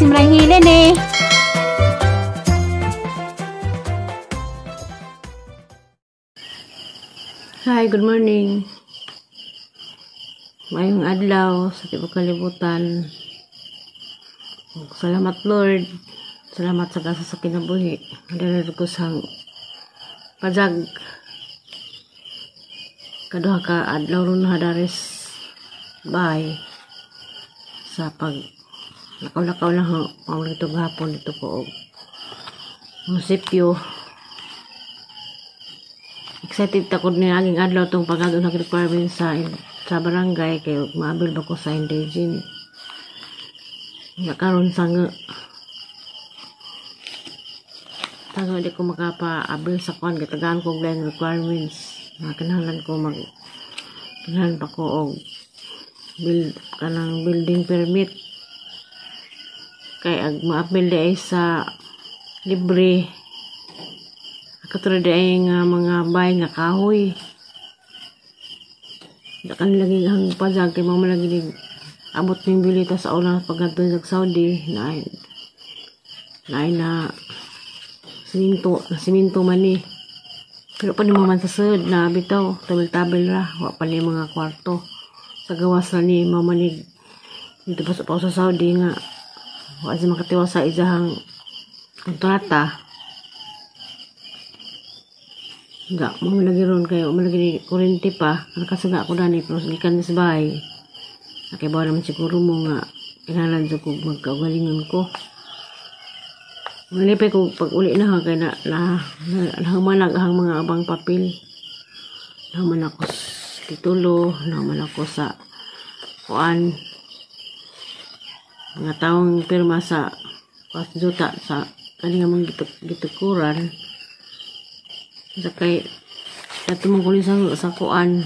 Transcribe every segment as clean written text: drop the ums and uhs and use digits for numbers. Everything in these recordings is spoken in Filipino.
si Maranghilen eh. Hi, good morning. Mayong adlaw sa tibok kalibutan. Salamat Lord. Salamat sa kasa sa kinabuhi. Dalag ko sang pajag. Kaduha ka adlaw ron hadares. Bye. Sa pag lakaw-lakaw lang ang dito gahapon dito po og munisipyo. Excited takod ni aging adlaw tong pagado ng requirement sa barangay kay maabil ba ko sa indigene. Nakaroon sang di ko makapa-abil sa kwan katagaan ko lang requirements. Kinahanglan ko kinahanglan pa ko og kanang building permit kay ag ma-apil di ay sa libre katulad ay nga mga bay nga kahoy dakan lagi ang pajag kay mga malagi abot ning bilita sa ulang pagkadto sa Saudi na siminto man ni pero pa ni man sa sud na bitaw tabil-tabil ra wa pa ni mga kwarto sa gawas na ni mamanig dito pa sa Saudi nga wa sa makatiwa sa izahang kontrata nga malagi ron kayo malagi kurente pa nakasaga ko dani pero gikan sa bahay nakibaw naman siguro mo nga kinahanglan sa kog magkagalingon ko malipay ko pag uli na kay nahamanag ang mga abang papel naman ako sa titulo naman ako sa kuan mga taong pirma sa pasjuta sa kanina mong gitukuran sa kay katumong kunin sa kuan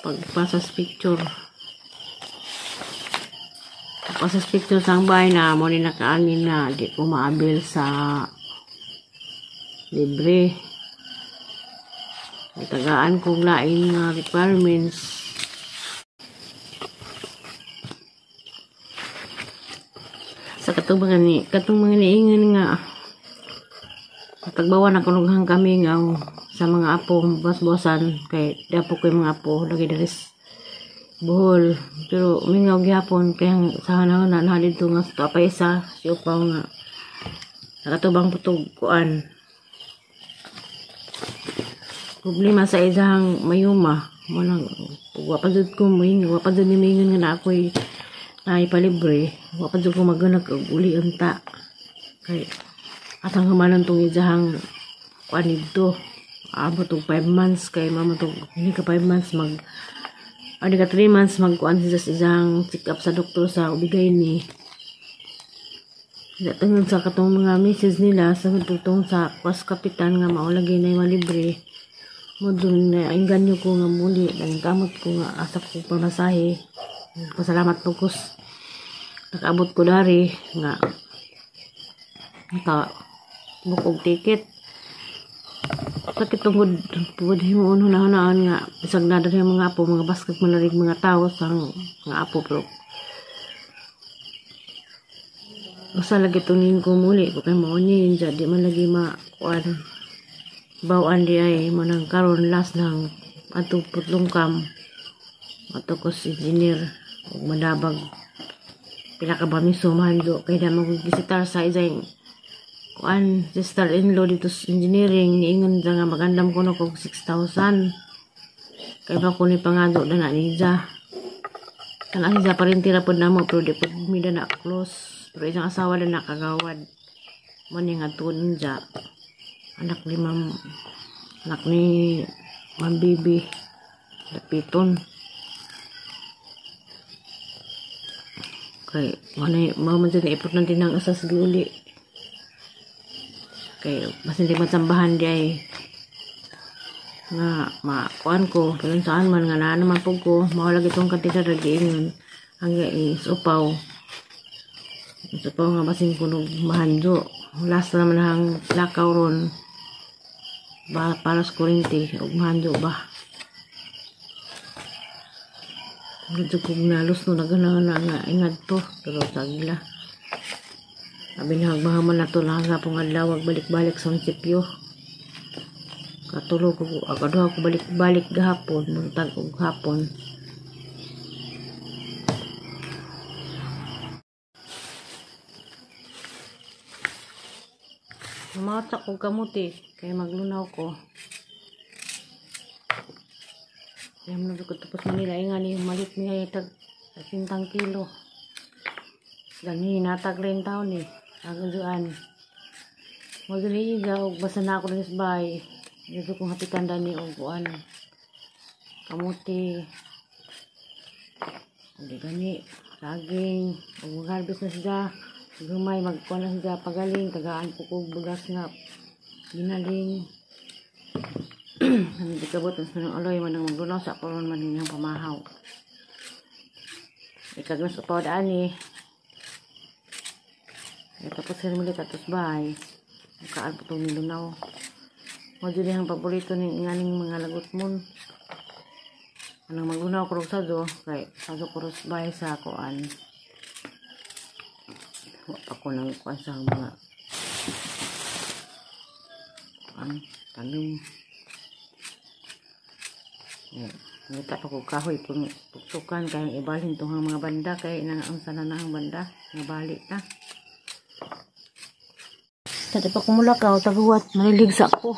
pagpasas picture sa bahay na mo ni nakaanin na di ko maabil sa libre ay tagaan kong lain nga requirements sa katong mga niingan nga tagbawan na kanughang kami nga sa mga apo bas-basan kay dapo ko mga apo lagi daris Bohol pero umingaw gyapon kaya sa hanang na dito nga sa pa isa si upaw nga nakatubang putog kuan problema sa isang mayuma mo nang wapadud ko wapadud ni mingon nga na ako'y naipalibre wapadud ko maganag og uli unta kay atang humanan tong isang kuan dito abot og 5 months kay mamatog hindi ka 5 months Adi ka 3 months magkuan sa isang check up sa doktor sa ubigay ni. Tungod sa katong mga misis nila sa tutong sa kwas kapitan nga maulagay na yung libre. Mo dun na inganyo ko nga muli nang kamot ko nga asa ko pamasahe. Pasalamat po kus. Nakaabot ko dari nga bukog ticket. Sakit tungod mo hunahunaan nga isag na dari mga apo mga basket malarig mga tao sang mga apo pero usa lagi tunin ko muli ko kay mao ni di man lagi makuan bawaan di ay manang karon last ng atong putlongkam ato ko si engineer ug madabag pila ka ba miso mahando kay da magbisitar sa isang kuan sister-in-law dito sa engineering niingon nga magandam ko na kog 6,000 kay ba ko ni pangado na na niya kana siya parintira pod namo pero di pod mida na close pero isang asawa na nakagawad mo ni nga tuon niya anak ni Ma'am Bibi dapiton kay mo man din ipot nang tinang asas giuli kay mas hindi matsambahan di ay nga makuan ko kung saan man nga na naman po ko mawalagi itong kantidad ragiingon hanggang isupaw nga basin ko nung mahanjo last naman ang lakaw ron ba para sa kurinti o mahanjo ba medyo kong nalos no nagana nga ingad to pero sagla Abinahagmahaman na to laga pong adlaw balik-balik sa munisipyo. Katulog ko agaduha ko balik-balik gahapon, muntag og hapon. Mamatsak ko kamuti kay maglunaw ko. Kaya mo ko tapos Manila nga ni malit niya tag 50 kilo. Gani natag rin taon ni. Agaduan. Magdali og basta na ako rin sa bahay. Dito kong hapitan dani og kuan. Kamuti. Hindi gani saging og harvest na siya. Gumay magkuan na siya pagaling tagaan ko kog bugas nga ginaling. Hindi kabot mas nang aloy man nang maglunaw sa karon man niyang pamahaw. Ikagnos upaw daan ni. Tapos sila muli tatos bahay. Kaan po itong nilunaw. Mo dili ang paborito ni nganing mga lagot mon. Anang maglunaw ko sa do kay sa do ko bahay sa kuan. Wa pa ko nang kuan sa mga tanim. Ngita pa ko kahoy kung tuktukan kay ibalhin tong mga banda kay nang ang sana na ang banda nga bali na. Tadi pa kumulakaw taguwat malilig sa ako.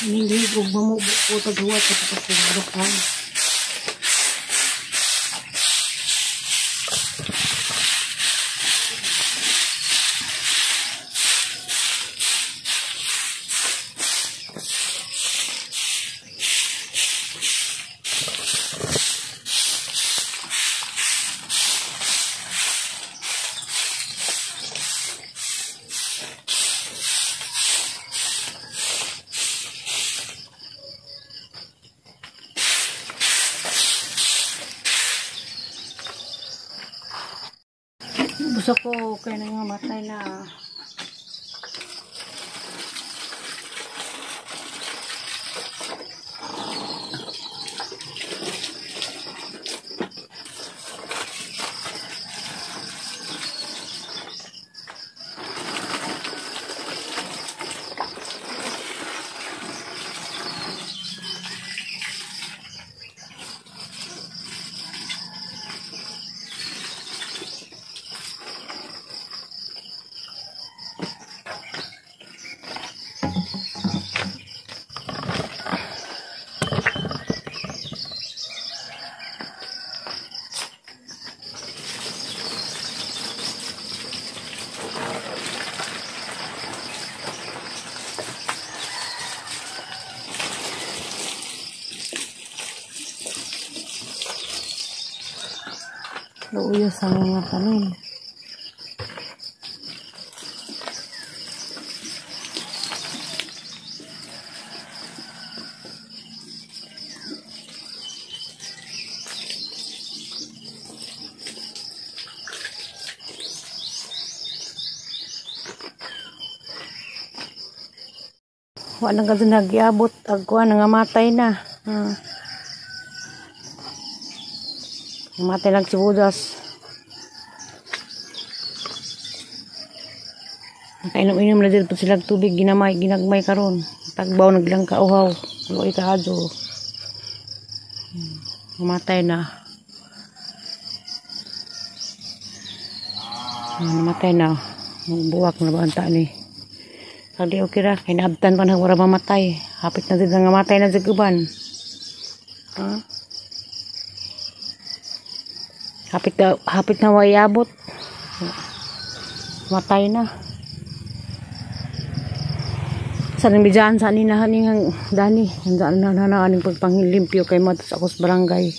Niligo mamubo ko taguwat sa pagkakulukan. Gusto ko kaya nga matay na. Luuyo sa mga tanim. Wa nang kadto nagyabot agkuan nga matay na. Matay lang sibudas. Nakainom-inom na dito sila tubig ginagmay karon. Tagbaw naglang kauhaw. Luoy kaadyo. Matay na. Namatay na. Buwak na banta ni. Kali okay ra kay naabtan pa nang wala mamatay. Hapit na din nga matay na jiguban. Hapit na way abot. Matay na. Sa nang bidyan sa ninahaning ang dani. Handaan na aning pagpanglimpyo kay mo sa akos barangay.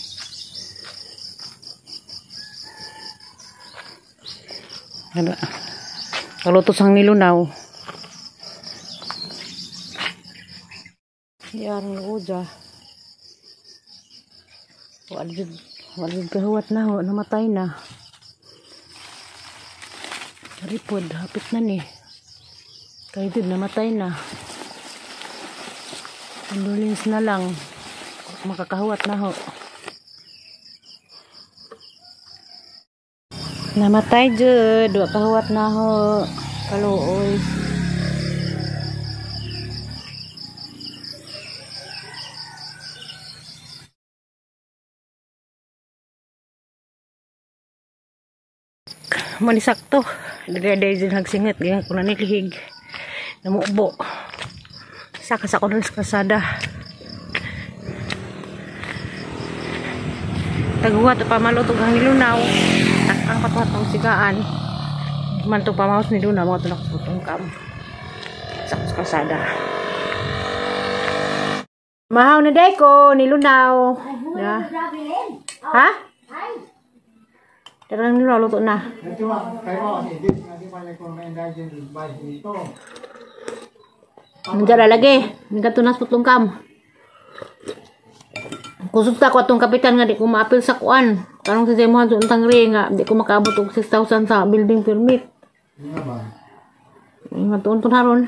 Kalutos ang nilunaw. Yarang uja. Walig kahuwat na ho, namatay na. Ripod, hapit na ni. Kaya din namatay na. Condolence na lang. Makakahuwat na ho. Namatay jud. Dua kahuwat na ho. Kaluoy. Manisakto. Dagay din hagsingat. Ganyan ko na nilihig. Namubo. Sakas ako ng kasada. Taguhat pa malutog ang nilunaw. Ang patuhat ng sigaan. Mantong pamaos nilunaw. Mga tunak putong kam. Sakas kasada. Mahaw na day ko. Nilunaw. Ya. Ha? Darang nilunaw luto na. Menjala lagi, ningkat tunas putlong kam. Kususta ko atong kapitan nga di ko maapil sa kuan. Karong sa demohan sa untang ring nga di ko makaabot og 6,000 sa building permit. Nga tuon haron.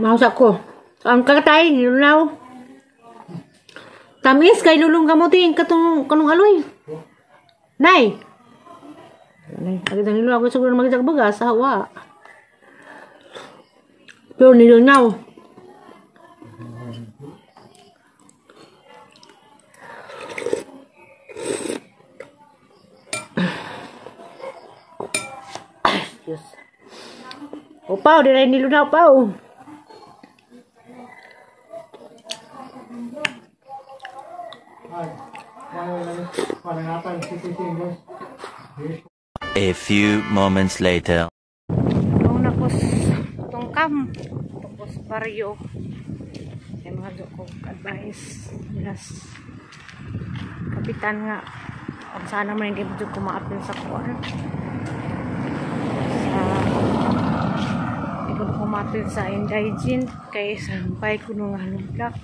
Mahus ako. Ang kakatay, nilunaw. Tamis kay lulong kamuti katong kanong aloy. Nay. Nay, agad nilunaw ko siguro magijag bagas sa hawa. Pero nilunaw. Diyos. O pao, di rin nilunaw pao. A few moments later. Tungkam tapos baryo ay mga ko advice nilas kapitan nga kung saan naman hindi ko maapil sa kuwan hindi ko maapil sa indigent kay sampay ko nung halugla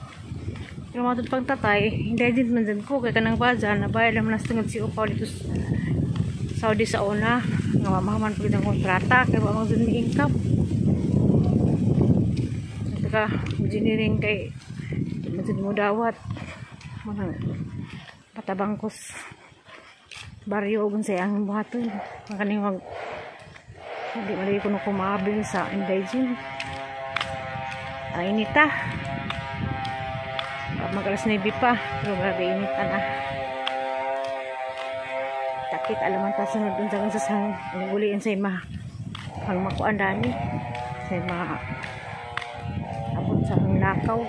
pero matod pang tatay indigent man dyan ko kay kanang baza na bayad naman nas tungod si Upaw dito Saudi sa una nga mamahaman po ng kontrata kaya mamang dun ni income ka engineering kay matud mo dawat manang patabangkos baryo ug sa ang buhaton makaning wag hindi mali ko no kumabil sa indigent ay inita magalas na pa pero grabe inita na takit alaman ta sunod dun sa sang uliin sa ima pang makuan dani sa ima sa nakaw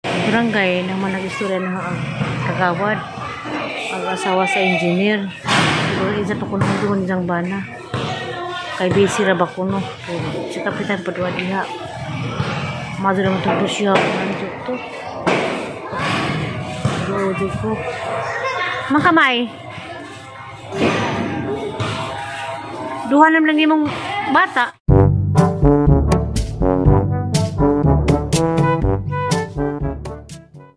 barangay naman nag-istorya na ang kagawad ang asawa sa engineer pero isa pa kuno doon isang bana kay busy ra ba kuno si kapitan padua diha maduro mo to siya nandiyo to doon ko makamay duha nam lang imong bata